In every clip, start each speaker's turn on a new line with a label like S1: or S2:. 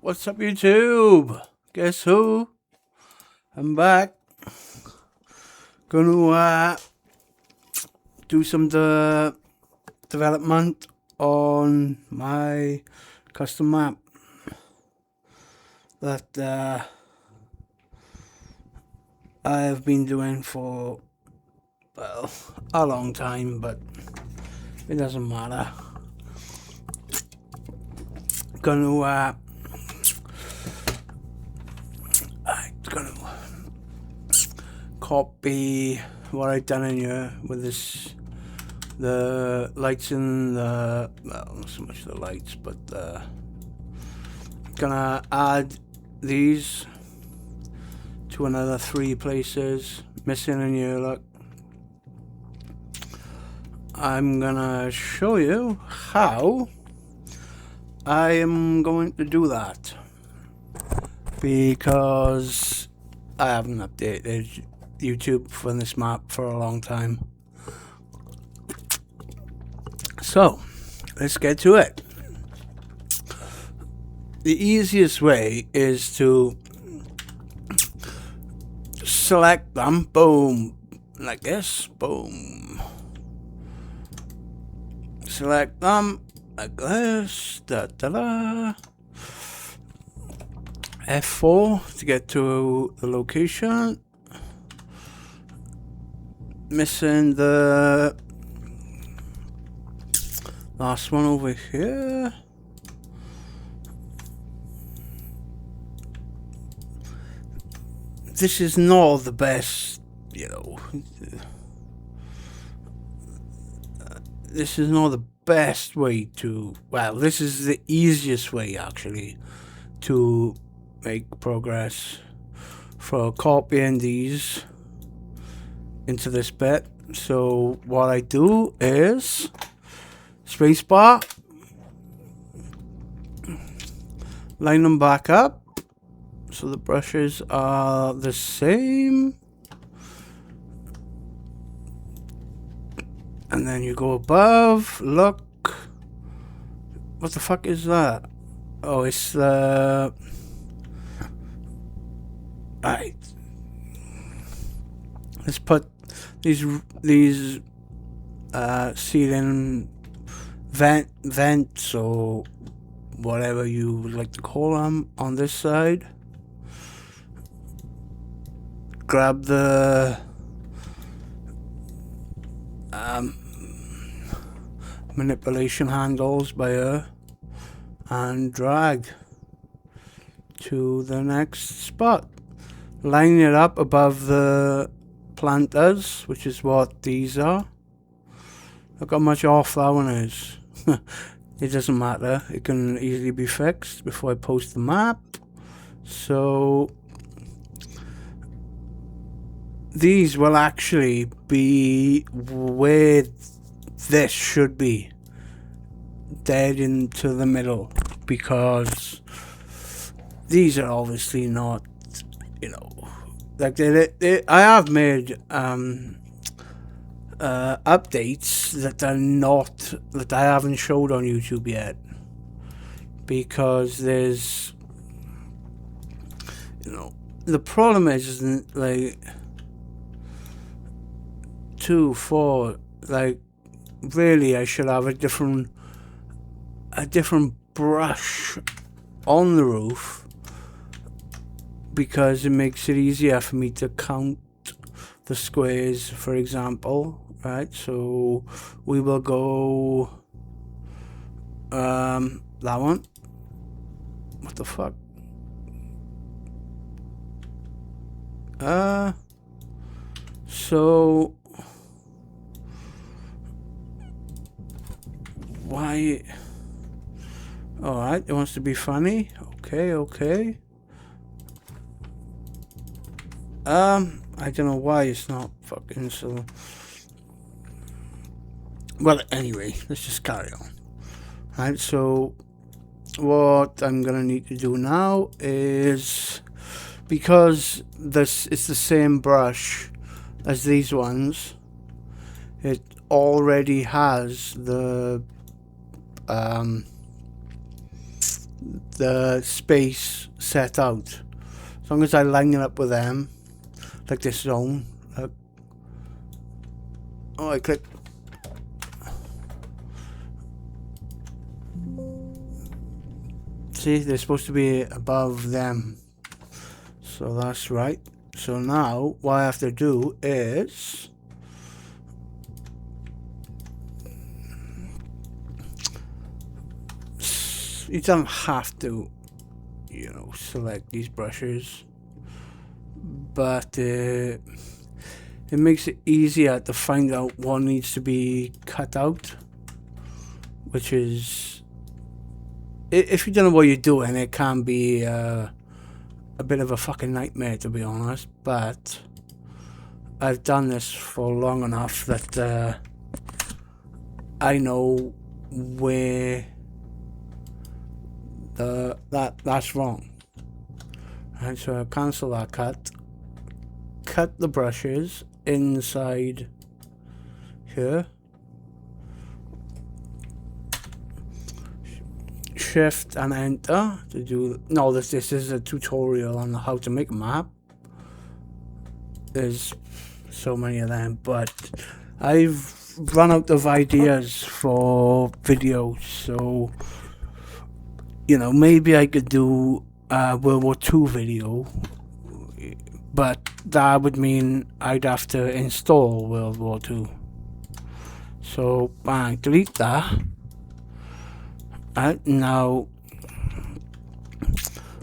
S1: What's up, YouTube? Guess who? I'm back. Gonna do some development on my custom map that I have been doing for, well, a long time, but it doesn't matter. Gonna copy what I've done in here with the lights and well, not so much the lights, but gonna add these to another 3 places missing in here. Look, I'm gonna show you how I am going to do that, because I haven't updated YouTube for this map for a long time. So let's get to it. The easiest way is to select them, boom, like this, boom. Select them like this, F4 to get to the location. Missing the last one over here. This is not the best, you know. This is not the best way to, well, this is the easiest way actually to make progress for copying these into this bit. So what I do is spacebar, line them back up so the brushes are the same, and then you go above. Look, what the fuck is that? Oh, it's the right. Let's put these ceiling vents, or whatever you would like to call them, on this side. Grab the manipulation handles by her and drag to the next spot. Line it up above the planters, which is what these are. Look how much off that one is. It doesn't matter, it can easily be fixed before I post the map. So these will actually be where this should be, dead into the middle, because these are obviously not, you know, like I have made updates that are not, that I haven't showed on YouTube yet, because there's, you know, the problem is like 2, 4, like really I should have a different brush on the roof, because it makes it easier for me to count the squares, for example. Right, so we will go that one. What the fuck? So why? Alright, it wants to be funny. Okay. I don't know why it's not fucking so. Well, anyway, let's just carry on. Right, so what I'm gonna need to do now is, because this is the same brush as these ones, it already has the the space set out. As long as I line it up with them, like this zone. Oh, I click. See, they're supposed to be above them. So that's right. So now, what I have to do is... You don't have to, you know, select these brushes. But it makes it easier to find out what needs to be cut out. Which is... If you don't know what you're doing, it can be a bit of a fucking nightmare, to be honest. But I've done this for long enough that I know where that's wrong. Right, so I'll cancel that cut. Cut the brushes inside here. Shift and enter to do. No, this is a tutorial on how to make a map. There's so many of them, but I've run out of ideas for videos, so you know, maybe I could do a World War II video, but that would mean I'd have to install World War II. So bang, delete that. Now,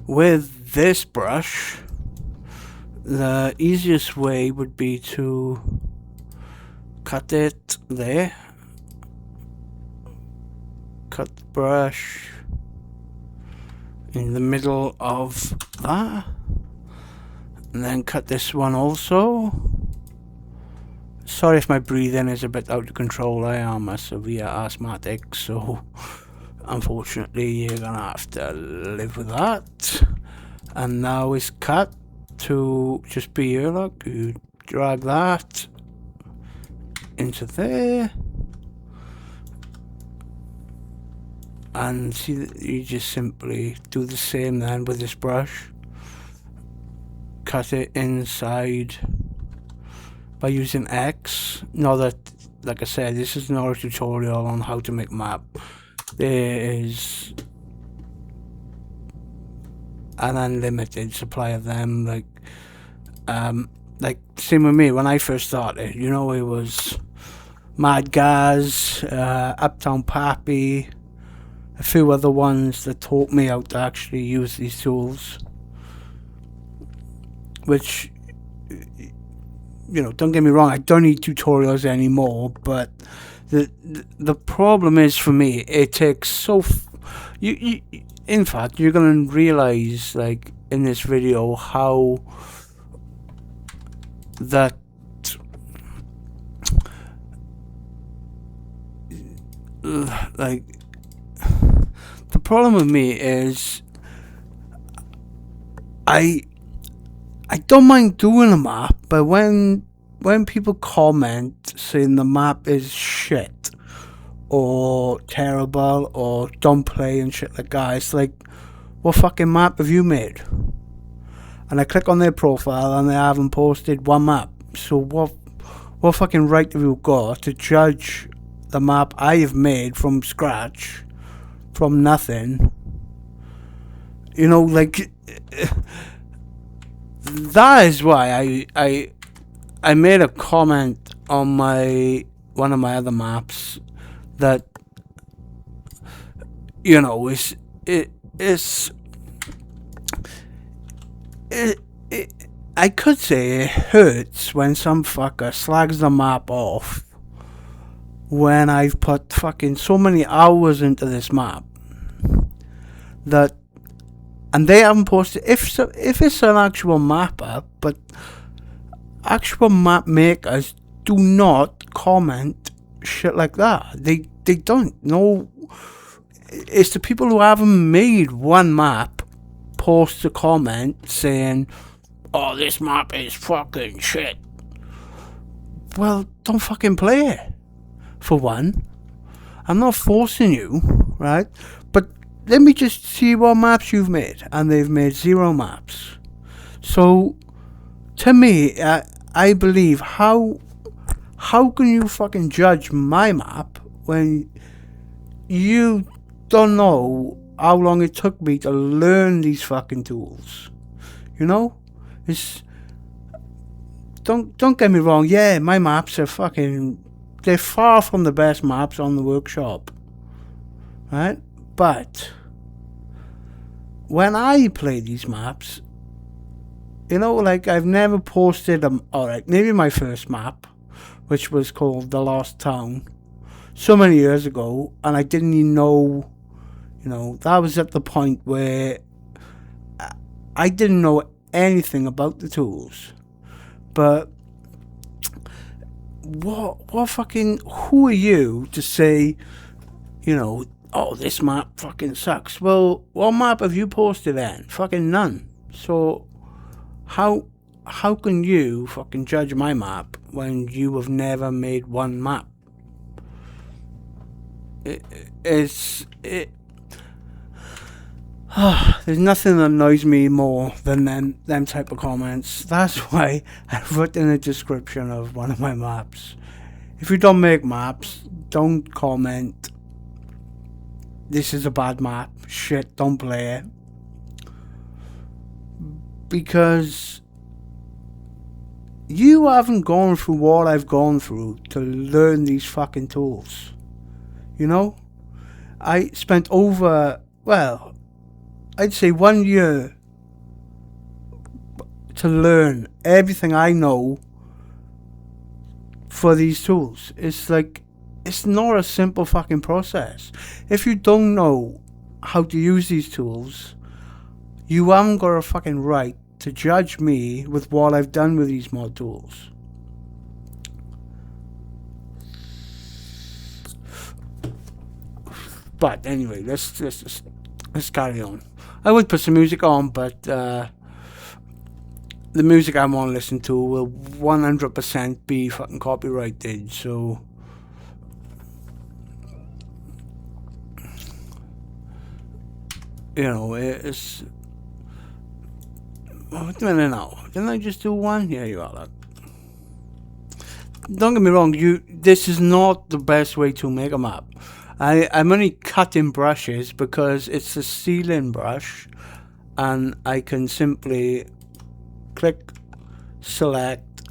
S1: with this brush, the easiest way would be to cut it there. Cut the brush in the middle of that. And then cut this one also. Sorry if my breathing is a bit out of control. I am a severe asthmatic, so unfortunately you're gonna have to live with that. And now it's cut to just be here. Look, you drag that into there, and see that you just simply do the same then with this brush. Cut it inside by using X. Now that, like I said, this is not a tutorial on how to make map. There is an unlimited supply of them. Like same with me when I first started. You know, it was Mad Gaz, Uptown Pappy, a few other ones that taught me how to actually use these tools. Which, you know, don't get me wrong, I don't need tutorials anymore, but the problem is, for me, it takes so in fact, you're gonna realize, like, in this video, how that like, the problem with me is I don't mind doing a map, but when people comment saying the map is shit or terrible or don't play and shit like that, it's like, what fucking map have you made? And I click on their profile and they haven't posted one map. So what fucking right have you got to judge the map I have made from scratch, from nothing? You know, like, that is why I made a comment on one of my other maps that, you know, I could say it hurts when some fucker slags the map off when I've put fucking so many hours into this map that. And they haven't posted, if it's an actual mapper, but actual map makers do not comment shit like that. They don't. No, it's the people who haven't made one map post a comment saying, oh, this map is fucking shit. Well, don't fucking play it, for one. I'm not forcing you, right? But let me just see what maps you've made. And they've made 0 maps. So, to me, I believe, how can you fucking judge my map when you don't know how long it took me to learn these fucking tools? You know? It's... Don't get me wrong, yeah, my maps are fucking... They're far from the best maps on the workshop. Right? But... when I play these maps... You know, like, I've never posted them... Alright, maybe my first map, which was called The Lost Town, so many years ago, and I didn't even know... You know, that was at the point where... I didn't know anything about the tools. But what fucking, who are you to say, you know, oh, this map fucking sucks? Well, what map have you posted then? Fucking none. So how can you fucking judge my map when you have never made one map? There's nothing that annoys me more than them type of comments. That's why I've written a description of one of my maps. If you don't make maps, don't comment, this is a bad map, shit, don't play it. Because you haven't gone through what I've gone through to learn these fucking tools. You know? I spent over, well, I'd say 1 year to learn everything I know for these tools. It's like, it's not a simple fucking process. If you don't know how to use these tools, you haven't got a fucking right to judge me with what I've done with these mod tools. But anyway, let's carry on. I would put some music on, but the music I want to listen to will 100% be fucking copyrighted, so... You know, it's... Wait a minute now. Didn't I just do one? Yeah, you are. Look. Don't get me wrong, this is not the best way to make a map. I'm only cutting brushes because it's a sealing brush, and I can simply click, select,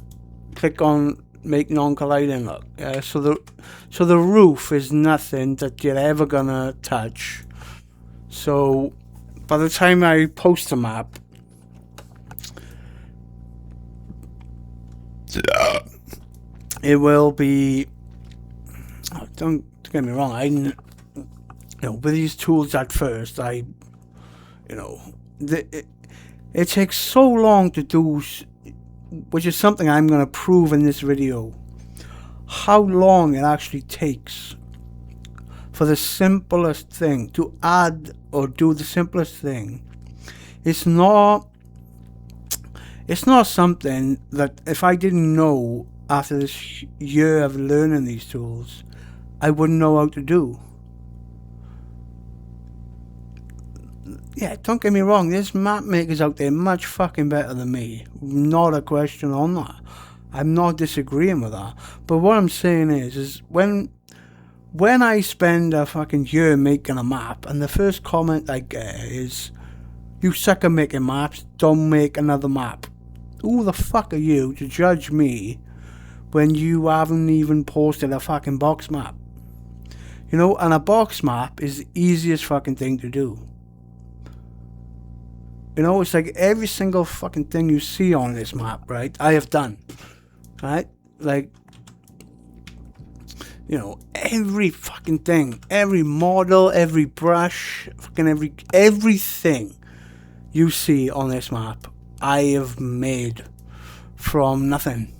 S1: click on make non-colliding. Look, so the roof is nothing that you're ever gonna touch. So by the time I post a map, it will be. Don't get me wrong. You know, with these tools at first, you know, it takes so long to do, which is something I'm going to prove in this video. How long it actually takes for the simplest thing to add or do the simplest thing. It's not something that if I didn't know after this year of learning these tools, I wouldn't know how to do. Yeah, don't get me wrong, there's map makers out there much fucking better than me. Not a question on that. I'm not disagreeing with that. But what I'm saying is when I spend a fucking year making a map and the first comment I get is, you suck at making maps, don't make another map. Who the fuck are you to judge me when you haven't even posted a fucking box map? You know, and a box map is the easiest fucking thing to do. You know, it's like every single fucking thing you see on this map, right, I have done. Right? Like, you know, every fucking thing, every model, every brush, fucking everything you see on this map, I have made from nothing.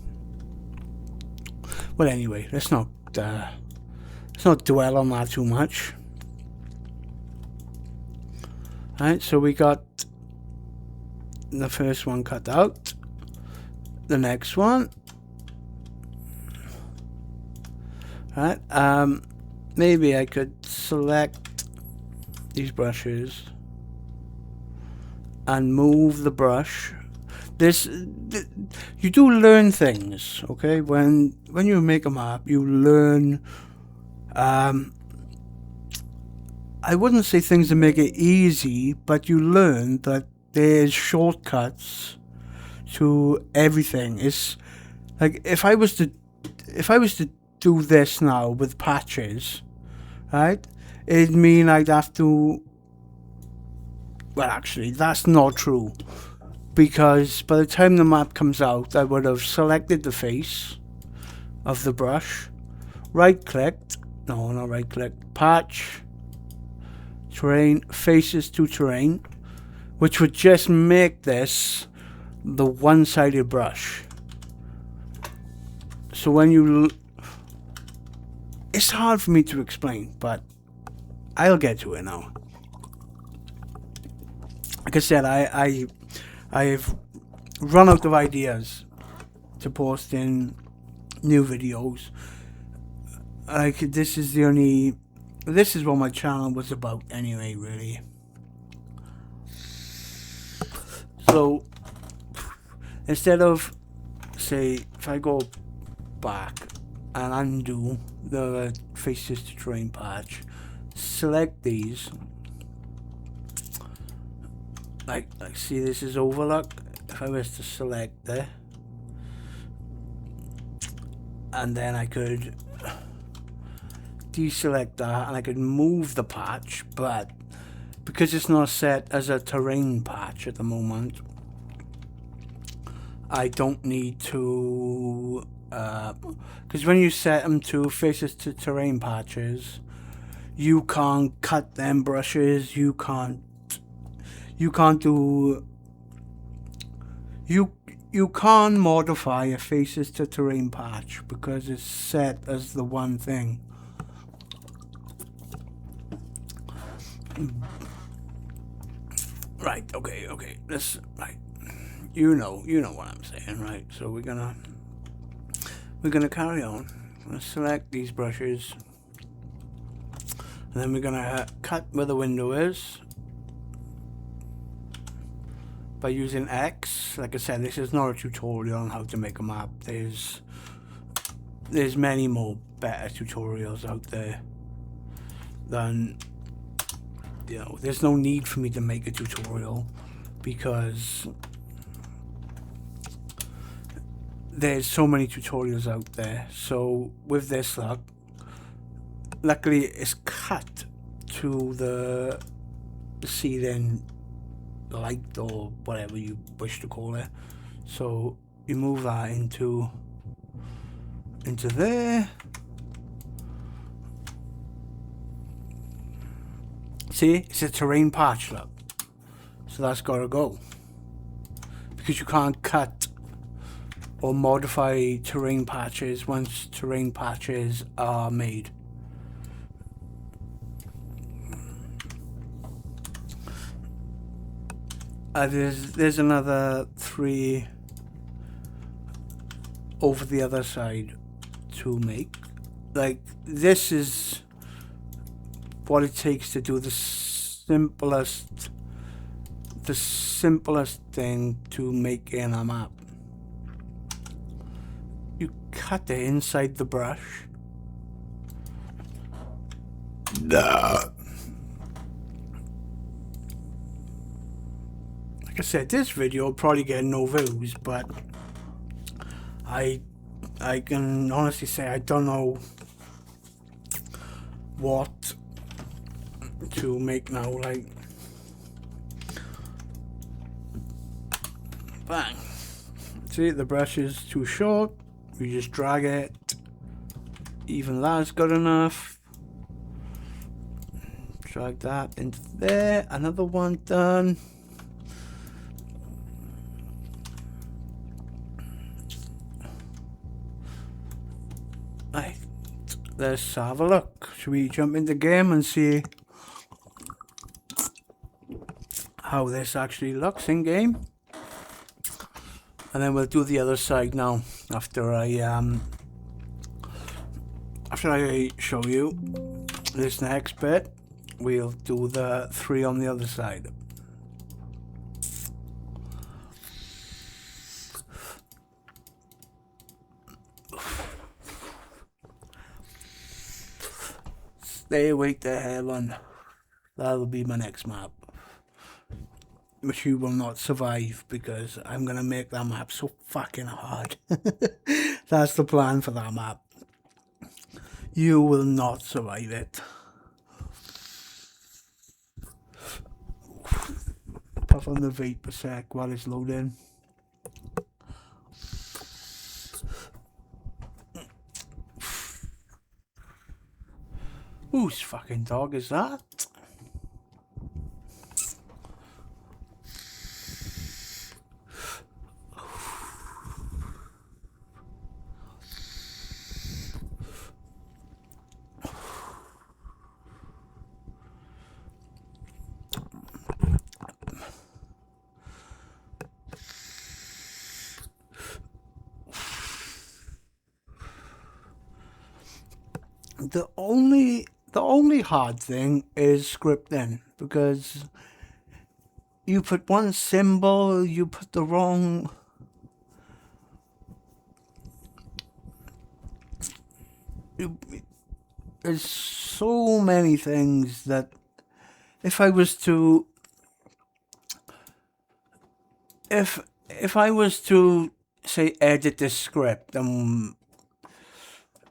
S1: Well, anyway, let's not dwell on that too much. Alright, so we got the first one cut out. The next one. Alright, maybe I could select these brushes and move the brush. You do learn things, okay? When you make a map, you learn. I wouldn't say things that make it easy, but you learn that there's shortcuts to everything. It's like if I was to do this now with patches, right? It'd mean I'd have to. Well, actually, that's not true. Because by the time the map comes out, I would have selected the face of the brush, right-clicked, no, not right-clicked, patch, terrain, faces to terrain, which would just make this the one-sided brush. So when you... It's hard for me to explain, but I'll get to it now. Like I said, I've run out of ideas to post in new videos. Like, this is what my channel was about anyway, really. So, instead of, say, if I go back and undo the faces to terrain patch, select these. Like see, this is overlook. If I was to select there, and then I could deselect that, and I could move the patch, but because it's not set as a terrain patch at the moment, I don't need to, because when you set them to faces to terrain patches, you can't cut them brushes, you can't do, you can't modify a faces to terrain patch because it's set as the one thing. Right, okay, this, right, you know what I'm saying, right? So we're gonna carry on. I'm gonna select these brushes, and then we're gonna cut where the window is by using X. Like I said, this is not a tutorial on how to make a map. There's many more better tutorials out there than, you know, there's no need for me to make a tutorial because there's so many tutorials out there. So with this, luckily it's cut to the ceiling light or whatever you wish to call it. So you move that into there. See, it's a terrain patch, look. So that's gotta go, because you can't cut or modify terrain patches once terrain patches are made. There's another 3 over the other side to make. Like, this is what it takes to do the simplest thing to make in a map. You cut it inside the brush. Like I said, this video will probably get no views, but I can honestly say I don't know what to make now. Like, bang. See, the brush is too short. We just drag it. Even that's good enough. Drag that into there. Another one done. Right, let's have a look. Should we jump into game and see how this actually looks in game? And then we'll do the other side now after I show you this next bit, we'll do the 3 on the other side. Stay awake to heaven. That'll be my next map. Which you will not survive because I'm going to make that map so fucking hard. That's the plan for that map. You will not survive it. Puff on the vape a sec while it's loading. Whose fucking dog is that? The only hard thing is scripting, because you put one symbol, you put the wrong... There's so many things that if I was to... If I was to, say, edit this script and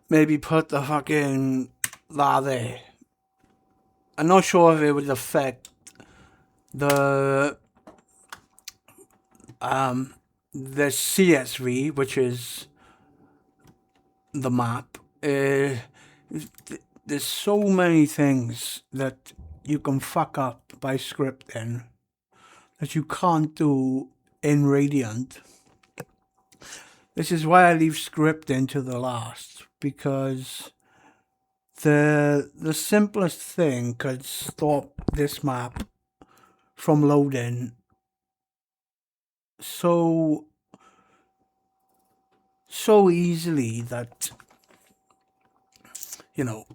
S1: maybe put the fucking that there, I'm not sure if it would affect the CSV, which is the map. There's so many things that you can fuck up by scripting that you can't do in Radiant. This is why I leave scripting to the last, because the simplest thing could stop this map from loading so easily that, you know,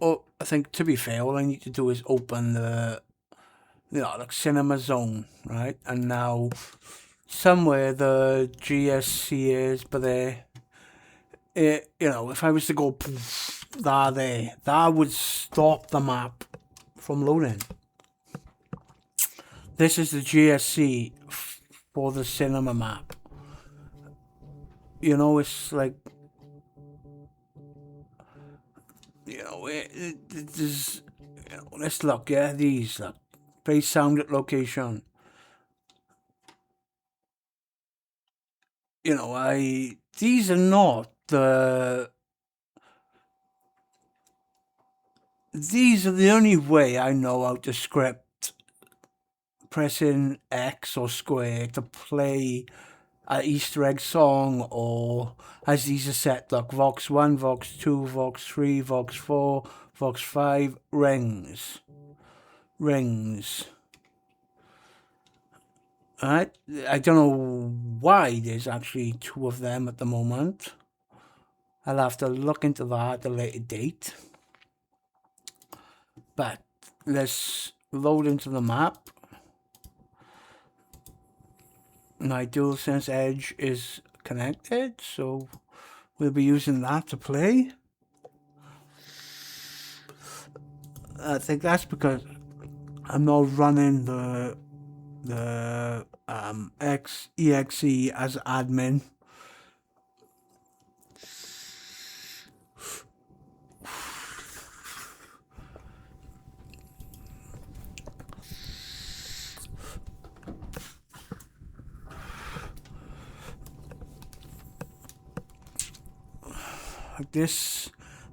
S1: I think, to be fair, all I need to do is open the like cinema zone, right? And now somewhere the GSC is, but there, you know, if I was to go poof, there, that would stop the map from loading. This is the GSC for the cinema map. You know, it's like, you know, it is, you know, let's look, yeah, these, look, play sound at location. You know, these are not these are the only way I know how to script pressing X or square to play an Easter egg song, or as these are set, like Vox 1, Vox 2, Vox 3, Vox 4, Vox 5, rings. Alright, I don't know why there's actually 2 of them at the moment. I'll have to look into that at a later date. But let's load into the map. My DualSense Edge is connected, so we'll be using that to play. I think that's because I'm not running the EXE as admin.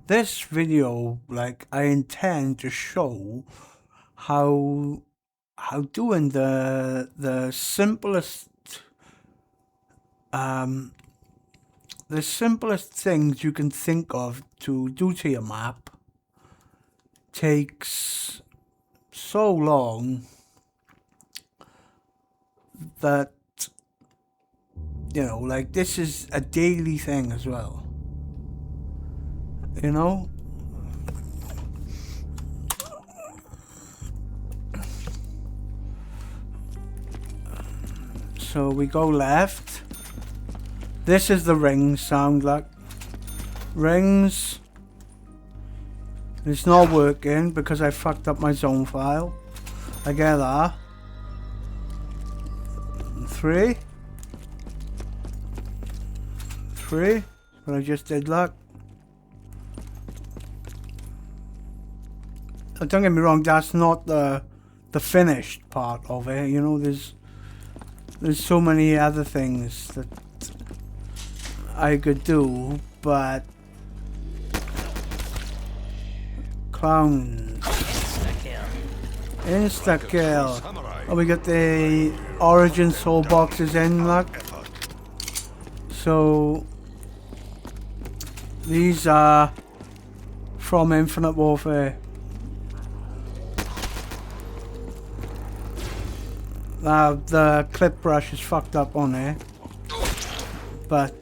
S1: This video, like, I intend to show how doing the simplest things you can think of to do to your map takes so long that, you know, like, this is a daily thing as well. You know, So we go left. This is the ring sound like. Rings. It's not working because I fucked up my zone file. I get that. 3. 3. What I just did, look. Don't get me wrong, that's not the finished part of it. You know, there's so many other things that I could do, but clowns. Insta kill. Oh, we got the origin soul boxes in, look. So these are from Infinite Warfare. The clip brush is fucked up on there, but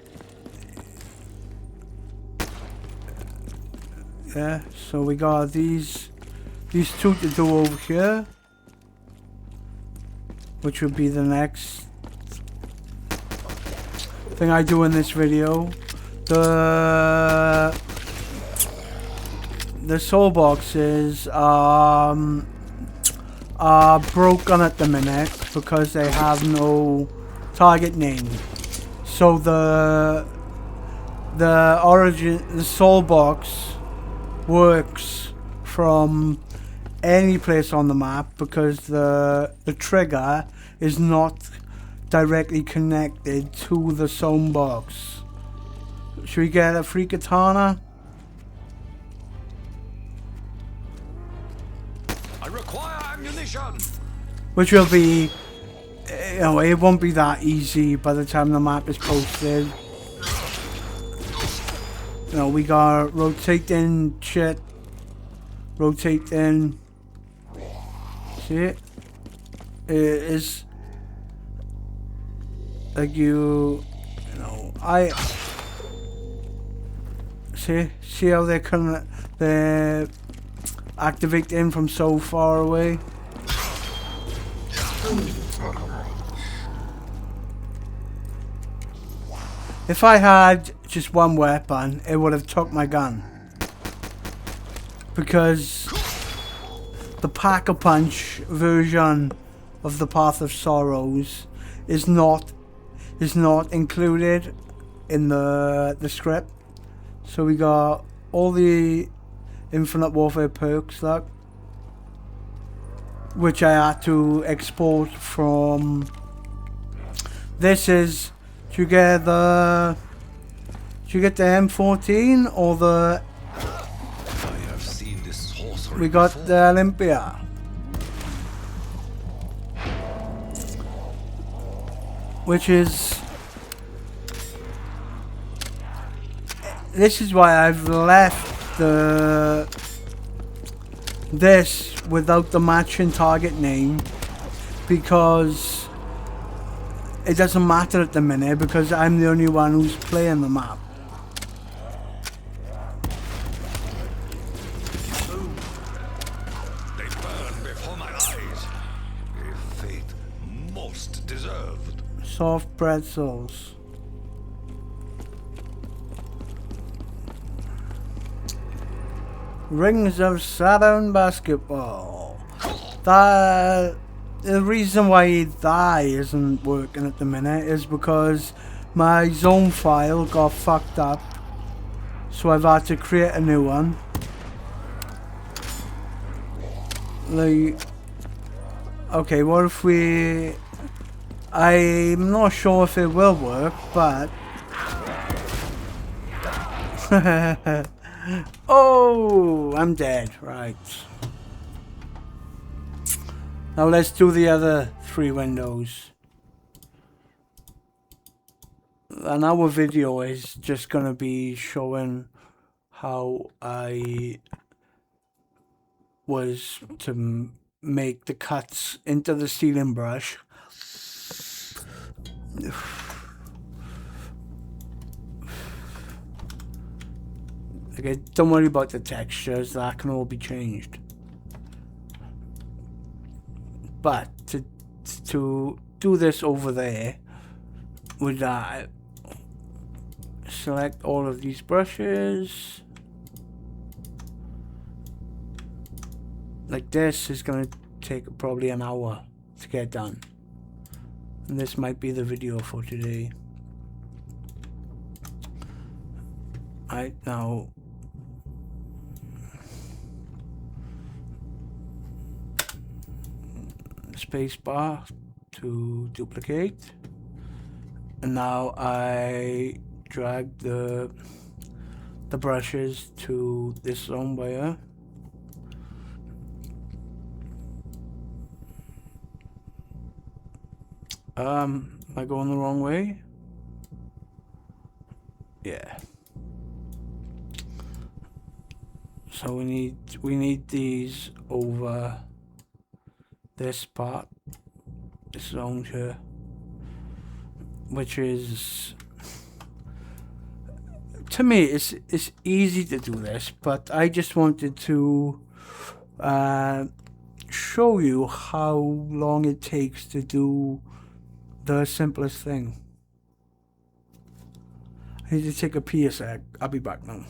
S1: yeah. So we got these two to do over here, which would be the next thing I do in this video. The soul boxes are broken at the minute because they have no target name. So the soul box works from any place on the map because the trigger is not directly connected to the soul box. Should we get a free katana?
S2: I require ammunition.
S1: Which will be, you know, it won't be that easy by the time the map is posted. You know, we got rotating shit. Rotating. See it? It is like you know, see how they activate in from so far away. If I had just one weapon, it would have took my gun, because the Pack-a-Punch version of the Path of Sorrows is not included in the script. So we got all the Infinite Warfare perks, look, which I had to export from. This is do you get the M14 or the?
S2: I have seen this sorcery.
S1: We got
S2: before.
S1: the Olympia. Which is, this is why I've left this without the matching target name, because it doesn't matter at the minute because I'm the only one who's playing the map.
S2: They burn before my eyes. A fate most deserved.
S1: Soft pretzels. Rings of Saturn basketball. The reason why that isn't working at the minute is because my zone file got fucked up, so I've had to create a new one. Like, okay, what if we? I'm not sure if it will work, but oh, I'm dead. Right. Now let's do the other 3 windows. And our video is just gonna be showing how I was to make the cuts into the sealing brush. Okay, don't worry about the textures, that can all be changed. But to do this over there with that. Select all of these brushes. Like this is gonna take probably an hour to get done. And this might be the video for today. Right now, space bar to duplicate, and now I drag the brushes to this zone wire. Am I going the wrong way? Yeah. So we need these over this part, this zone here, which is, to me, it's easy to do this, but I just wanted to show you how long it takes to do the simplest thing. I need to take a pee a sec. I'll be back now.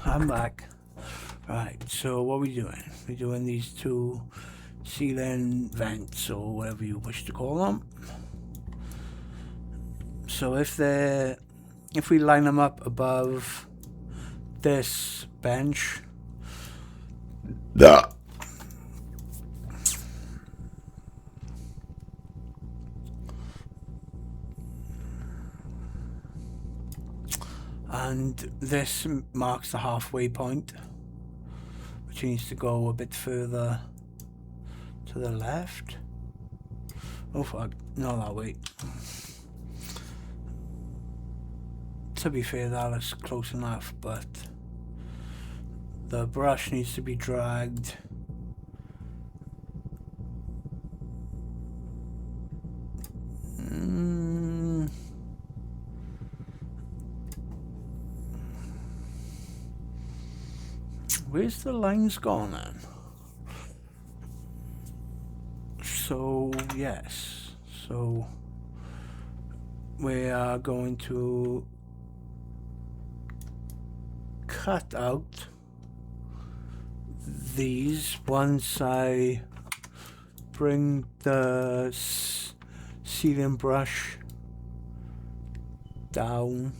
S1: I'm back. Right, so what are we doing? We're doing these two ceiling vents, or whatever you wish to call them. So if we line them up above this bench, and this marks the halfway point, which needs to go a bit further to the left. Oh fuck, no, that way. To be fair, that is close enough, but the brush needs to be dragged where's the lines gone then? So yes, so we are going to cut out these once I bring the ceiling brush down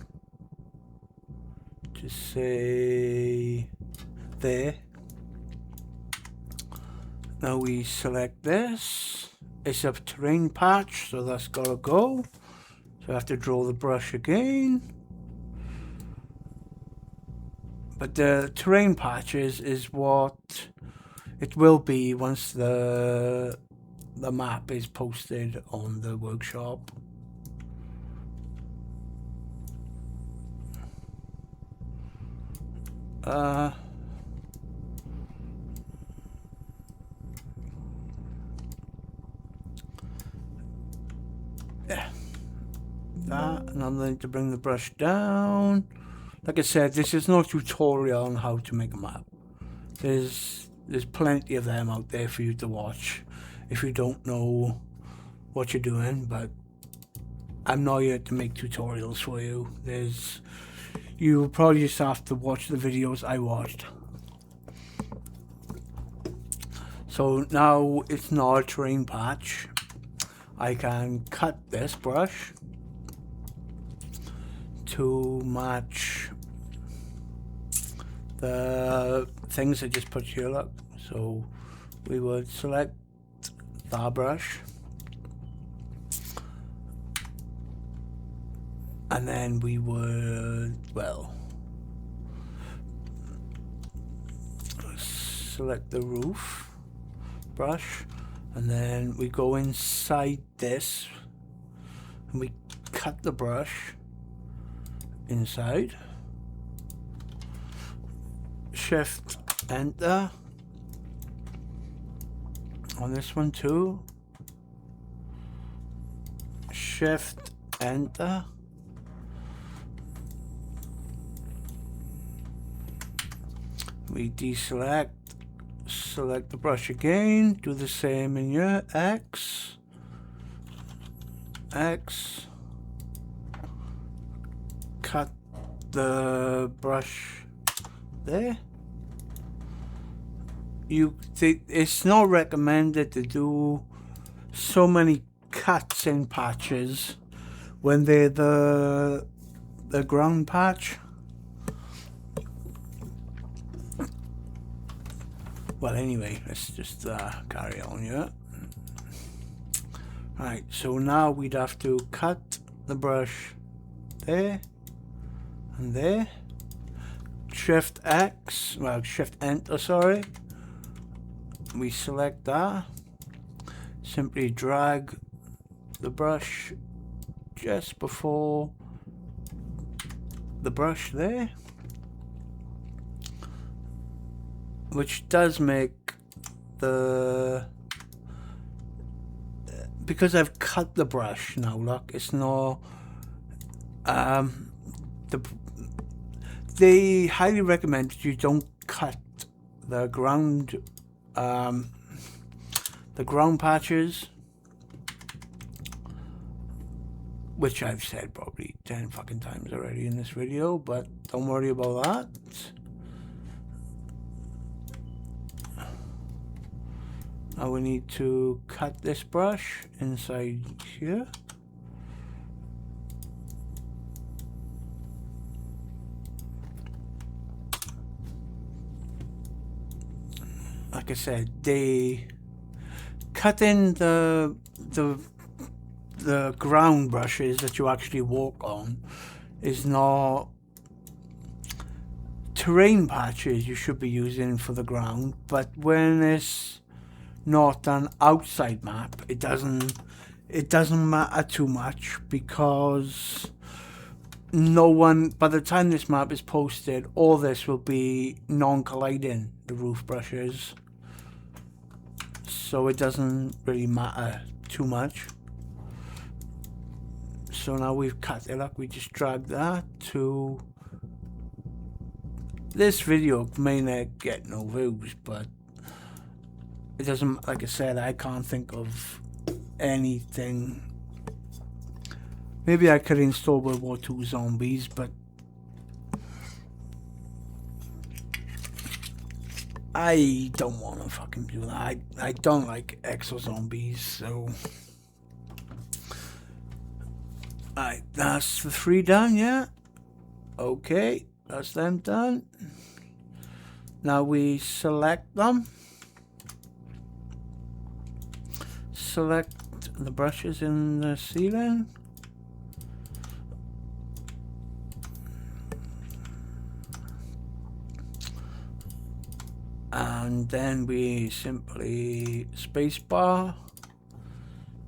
S1: to say there. Now we select this. It's a terrain patch, so that's gotta go. So I have to draw the brush again. But the terrain patches is what it will be once the map is posted on the workshop. Yeah, that, and I'm going to bring the brush down. Like I said, this is no tutorial on how to make a map. There's plenty of them out there for you to watch if you don't know what you're doing, but I'm not here to make tutorials for you. You probably just have to watch the videos I watched. So now it's not a terrain patch. I can cut this brush to match the things I just put here, look. So we would select that brush, and then we would, well, select the roof brush, and then we go inside this and we cut the brush inside. Shift enter on this one too. Shift enter. We deselect, select the brush again, do the same in your X, cut the brush there. It's not recommended to do so many cuts in patches when they're the ground patch. Well, anyway, let's just carry on here. Right, so now we'd have to cut the brush there and there. Shift X, well, Shift Enter, sorry. We select that. Simply drag the brush just before the brush there, which does make the, because I've cut the brush now, look, it's not, they highly recommend that you don't cut the ground patches, which I've said probably 10 fucking times already in this video, but don't worry about that. Now we need to cut this brush inside here. Like I said, cutting the ground brushes that you actually walk on is not terrain patches you should be using for the ground, but when it's not an outside map, it doesn't matter too much, because no one, by the time this map is posted, all this will be non-colliding, the roof brushes, so it doesn't really matter too much. So now we've cut it up, we just drag that to, this video may not get no views, but it doesn't, like I said, I can't think of anything. Maybe I could install World War II zombies, but I don't want to fucking do that. I don't like exo zombies, so. Alright, that's the 3 done, yeah? Okay, that's them done. Now we select them. Select the brushes in the ceiling. And then we simply spacebar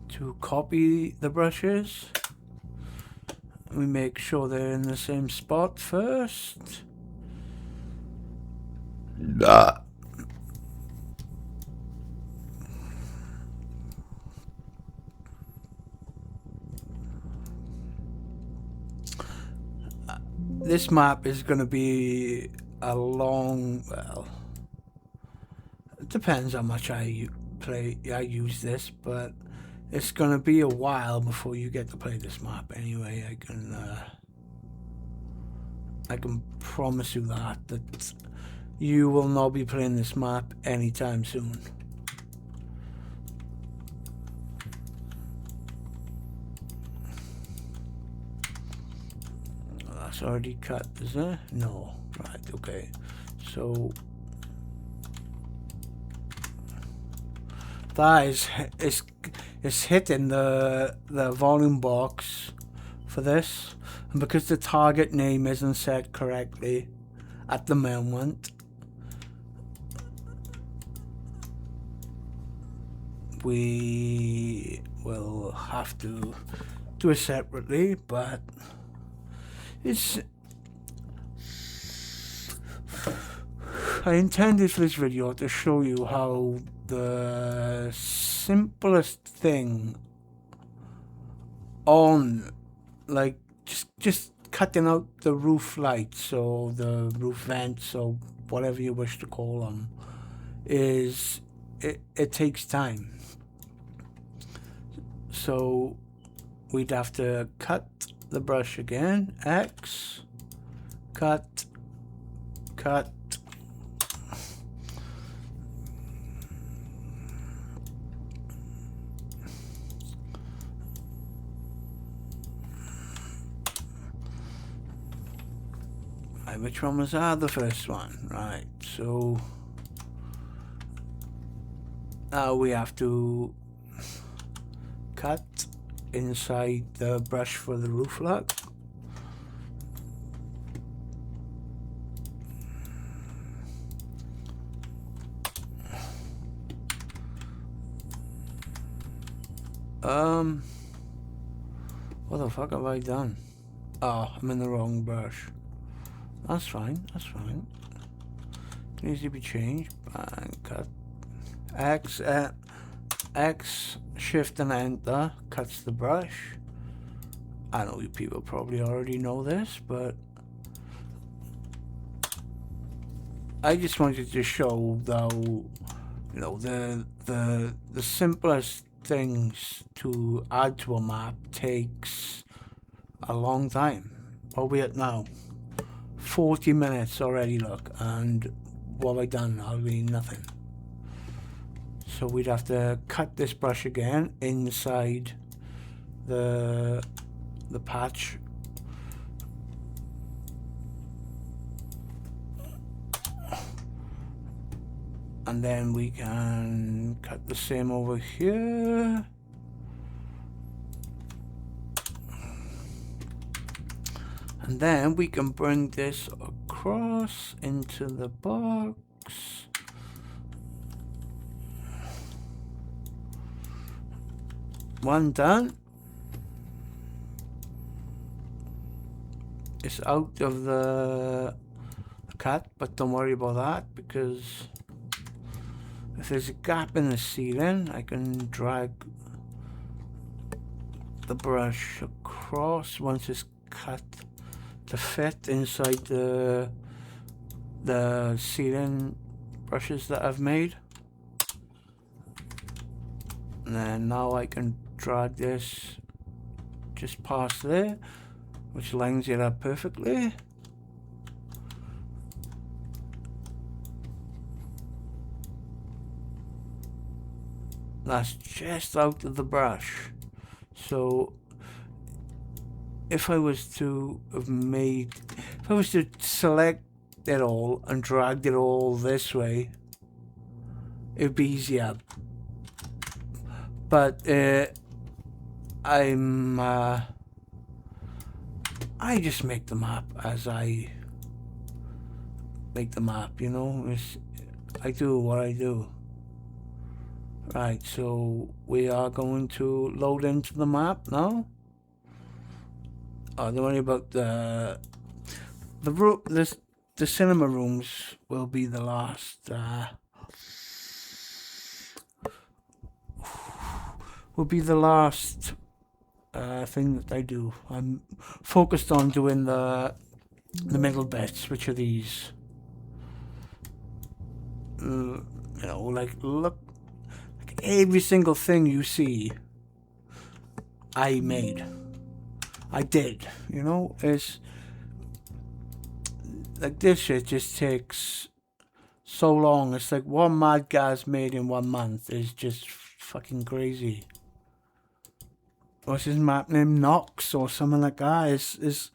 S1: to copy the brushes. We make sure they're in the same spot first. This map is going to be a long, well, it depends how much I use this, but it's gonna be a while before you get to play this map anyway. I can promise you that you will not be playing this map anytime soon. That's already cut, is it? No. Right, okay. So that is hitting the volume box for this, and because the target name isn't set correctly at the moment, we will have to do it separately, but I intended for this video to show you how the simplest thing on, like, just cutting out the roof lights or the roof vents or whatever you wish to call them, is it takes time. So we'd have to cut the brush again, X, cut, right, which one was that? The first one, right? So now we have to cut inside the brush for the roof lock. What the fuck have I done? Oh, I'm in the wrong brush. That's fine, that's fine. Can easily be changed. And cut. X, shift and enter cuts the brush. I know you people probably already know this, but I just wanted to show though, you know, the simplest things to add to a map takes a long time. What are we at now? 40 minutes already, look, and what have I done? I'll be nothing. So we'd have to cut this brush again inside the patch. And then we can cut the same over here. And then we can bring this across into the box. One done. It's out of the cut, but don't worry about that, because if there's a gap in the ceiling, I can drag the brush across once it's cut to fit inside the ceiling brushes that I've made. And then now I can drag this just past there, which lines it up perfectly. That's just out of the brush. So if I was to select it all and drag it all this way, it'd be easier. But I just make the map as I make the map, you know. I do what I do. Right, so we are going to load into the map now. Don't worry about the cinema rooms will be the last thing that I do. I'm focused on doing the middle bits, which are these. You know, like, look, like every single thing you see I made. I did, you know? It's like this shit just takes so long. It's like what Mad Gaz made in 1 month is just fucking crazy. What's his map name? Nox or something like that.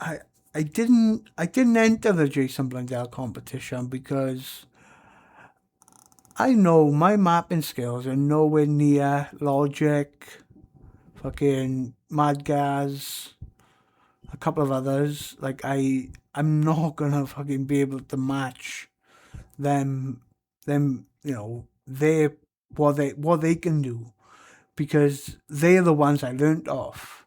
S1: I didn't enter the Jason Blundell competition because I know my mapping skills are nowhere near Logic, fucking Mad Gaz, a couple of others. Like I'm not gonna fucking be able to match them, you know, what they can do, because they're the ones I learnt off.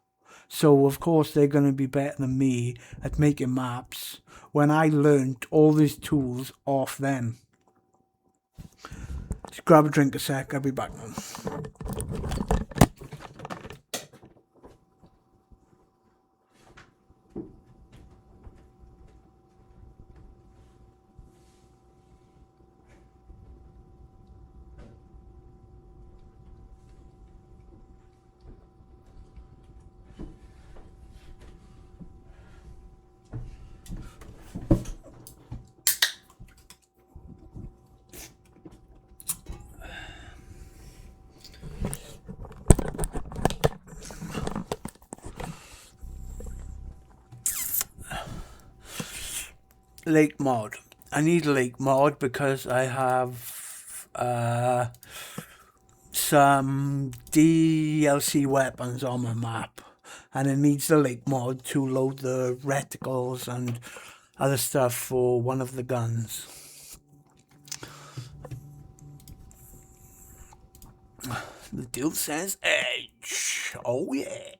S1: So of course they're gonna be better than me at making maps when I learnt all these tools off them. Just grab a drink a sec, I'll be back now. Lake mod. I need lake mod because I have some DLC weapons on my map, and it needs the lake mod to load the reticles and other stuff for one of the guns. The dude says edge. Oh yeah.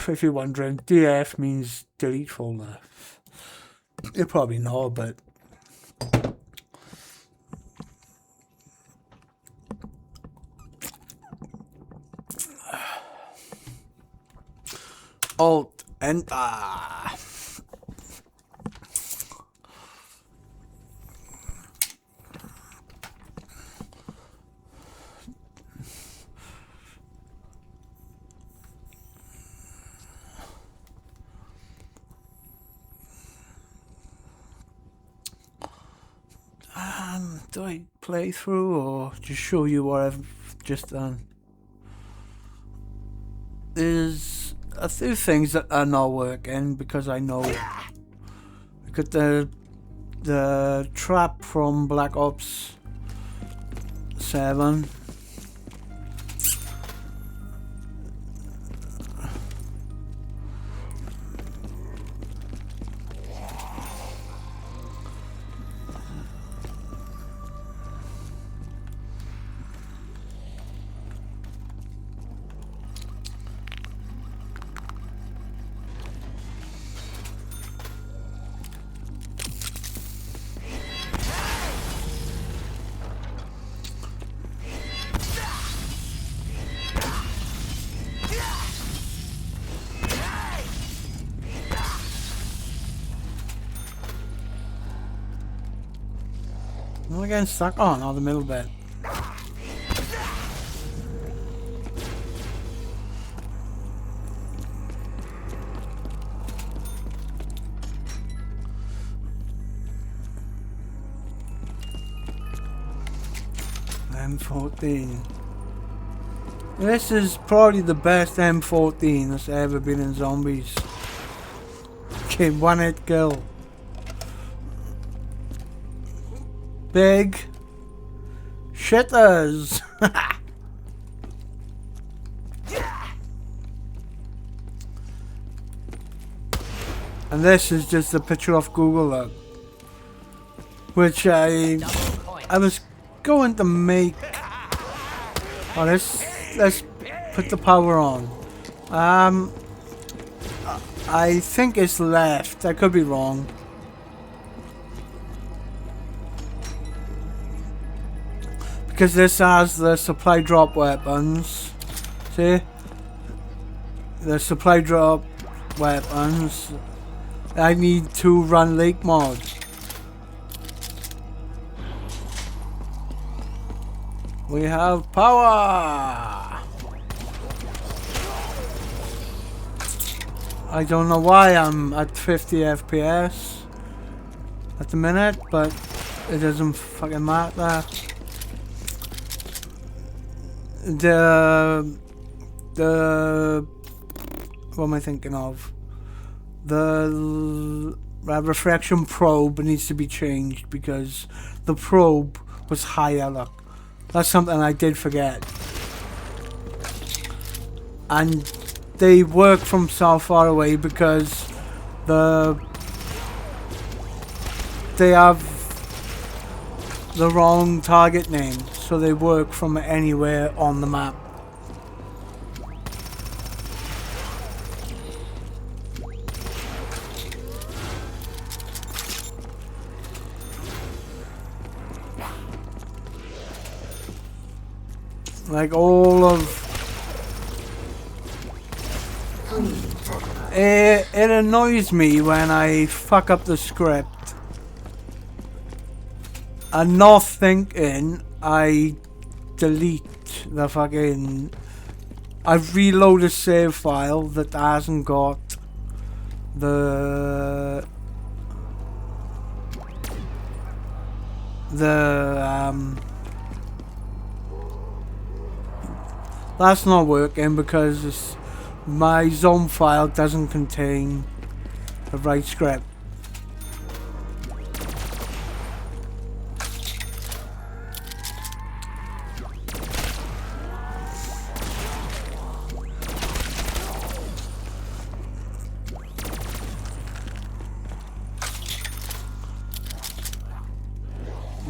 S1: If you're wondering, DF means delete folder. You probably know, but Alt Enter. Do I play through or just show you what I've just done? There's a few things that are not working because I know. I got the trap from Black Ops 7. I'm getting stuck on the middle bit. M14. This is probably the best M14 that's ever been in zombies. Okay, one hit kill. Big shitters. And this is just a picture off Google, look, which I was going to make. Oh, let's put the power on. I think it's left. I could be wrong. Because this has the supply drop weapons. See? The supply drop weapons. I need to run lake mod. We have power! I don't know why I'm at 50 FPS at the minute, but it doesn't fucking matter. What am I thinking of? The refraction probe needs to be changed because the probe was higher. Look, that's something I did forget. And they work from so far away because they have the wrong target name, so they work from anywhere on the map. Like all of it annoys me when I fuck up the script and not thinking I delete the fucking... I reload a save file that hasn't got the that's not working because my zone file doesn't contain the right script.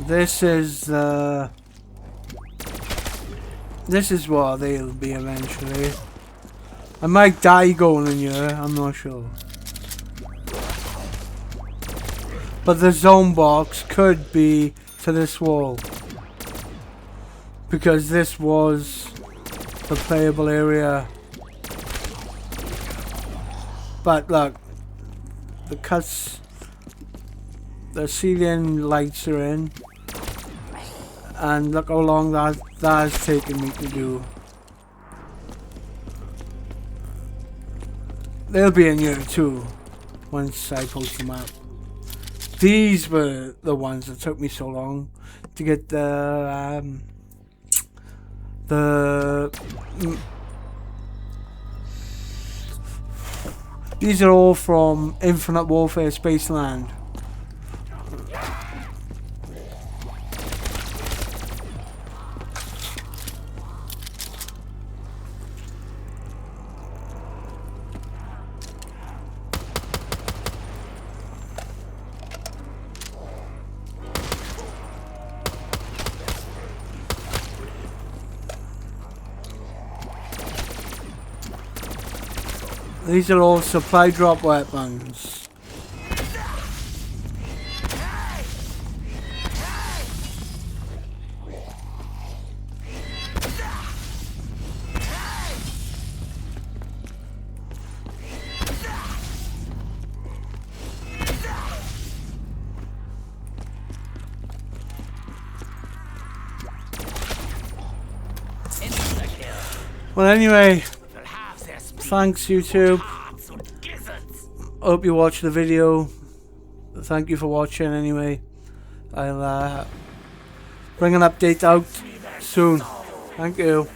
S1: This is what they'll be eventually. I might die going in here, I'm not sure. But the zone box could be to this wall. Because this was the playable area. But look, the ceiling lights are in. And look how long that has taken me to do. They'll be in here too, once I post them out. These were the ones that took me so long to get these are all from Infinite Warfare Spaceland. These are all supply drop weapons. Well, anyway, thanks YouTube. Hope you watched the video. Thank you for watching anyway. I'll bring an update out soon. Thank you.